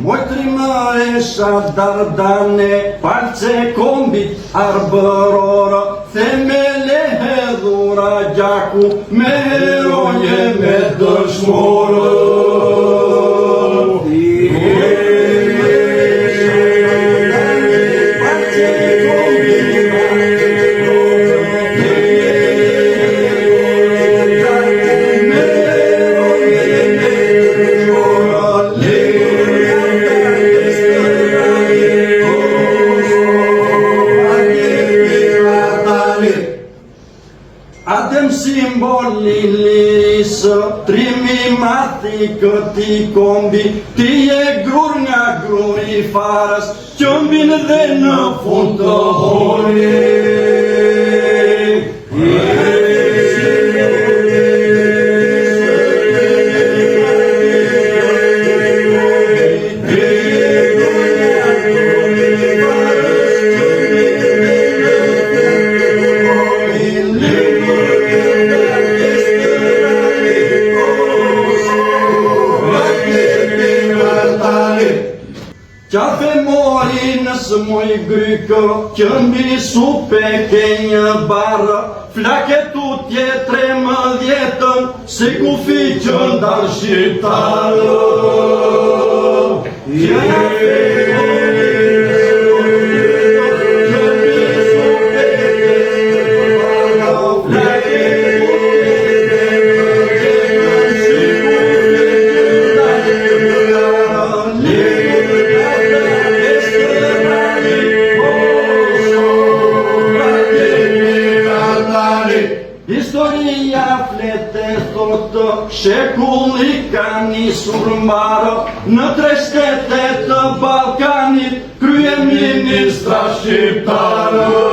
Mojtrimëresha Dardane, palce kombit arbërorë, themele hedhura gjaku, me heroje me dëshmorë. Adem simboli lisë, trimi mati këti kombi, ti e grur nga gruri farës, qëmbin dhe në fund të hori. Qafe mori nësë moj grykë, qëmbi supe ke një barë, flake tutje 13, se kufi qëndar shqiptarë. Historia flete thotë, shekulli ka nisur mbarë, në 3 shtete të Ballkanit, kryeministra shqiptarë.